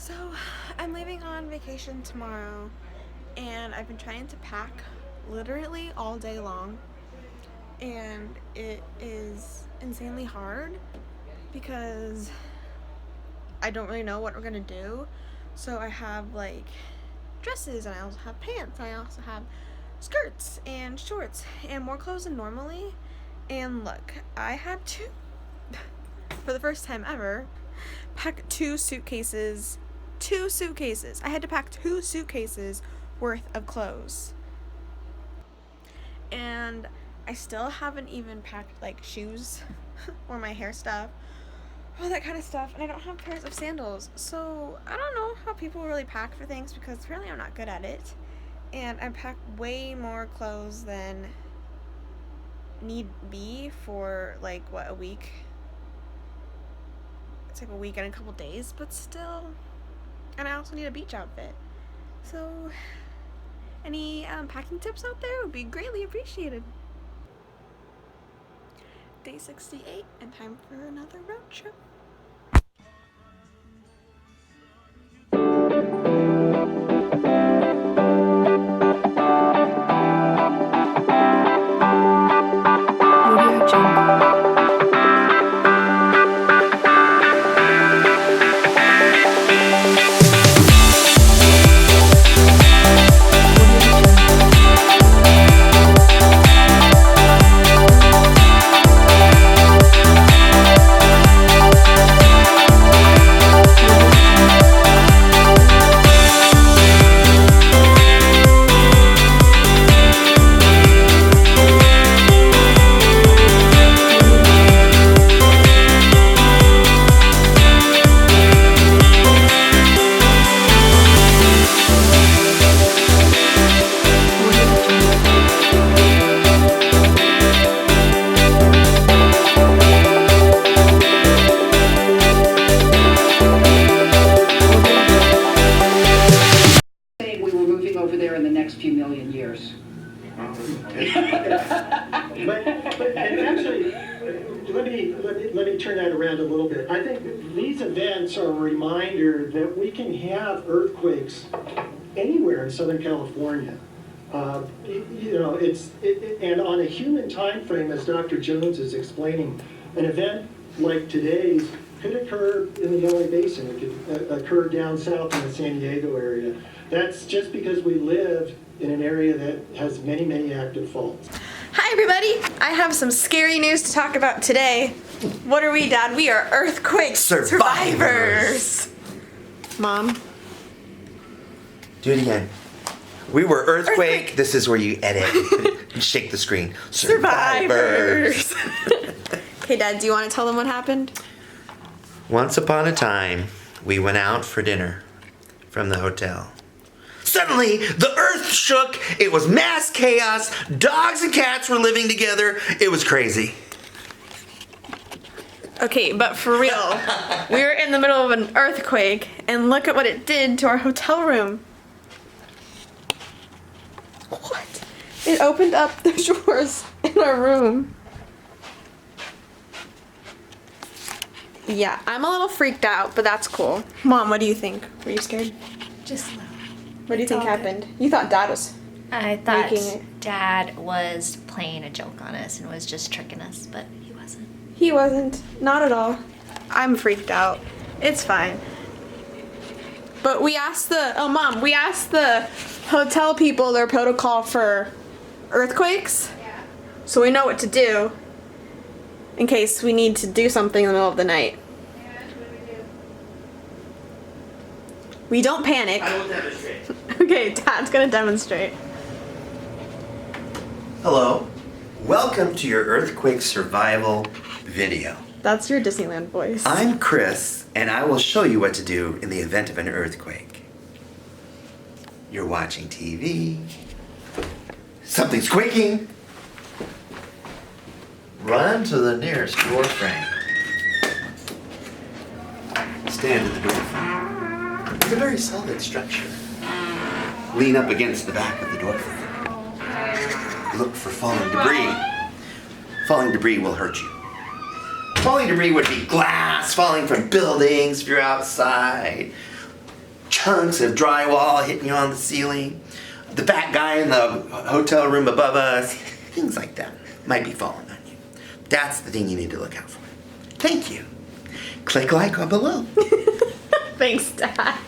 So, I'm leaving on vacation tomorrow, and I've been trying to pack literally all day long, and it is insanely hard because I don't really know what we're gonna do. So I have like dresses, and I also have pants, and I also have skirts and shorts and more clothes than normally. And look, I had to, for the first time ever, pack two suitcases. I had to pack 2 suitcases worth of clothes. And I still haven't even packed like shoes or my hair stuff, all that kind of stuff. And I don't have pairs of sandals. So I don't know how people really pack for things because apparently I'm not good at it. And I packed way more clothes than need be for like a week. It's like a week and a couple days, but still. And I also need a beach outfit. So any packing tips out there would be greatly appreciated. Day 68 and time for another road trip. Few million years. but actually, let me turn that around a little bit. I think these events are a reminder that we can have earthquakes anywhere in Southern California. And on a human time frame, as Dr. Jones is explaining, an event like today's could occur in the LA Basin. It could occur down south in the San Diego area. That's just because we live in an area that has many, many active faults. Hi everybody! I have some scary news to talk about today. What are we, Dad? We are earthquake survivors. Mom? Do it again. We were earthquake. This is where you edit and shake the screen. Survivors. Okay, Dad, do you want to tell them what happened? Once upon a time, we went out for dinner from the hotel. Suddenly, the earth shook. It was mass chaos. Dogs and cats were living together. It was crazy. Okay, but for real, we were in the middle of an earthquake, and look at what it did to our hotel room. What? It opened up the drawers in our room. Yeah, I'm a little freaked out, but that's cool. Mom, what do you think? Were you scared? Just a little. What do you think happened? You thought Dad was I thought making it. Dad was playing a joke on us and was just tricking us, but he wasn't. He wasn't. Not at all. I'm freaked out. It's fine. But we asked the hotel people their protocol for earthquakes. Yeah. So we know what to do in case we need to do something in the middle of the night. Yeah, what do? We don't panic. I will demonstrate. Okay, Dad's gonna demonstrate. Hello. Welcome to your earthquake survival video. That's your Disneyland voice. I'm Chris, and I will show you what to do in the event of an earthquake. You're watching TV. Something's quaking. Run to the nearest door frame. Stand at the door frame. It's a very solid structure. Lean up against the back of the door frame. Look for falling debris. Falling debris will hurt you. Falling debris would be glass falling from buildings if you're outside. chunks of drywall hitting you on the ceiling, the fat guy in the hotel room above us, things like that might be falling on you. That's the thing you need to look out for. Thank you. Click like on below. Thanks, Dad.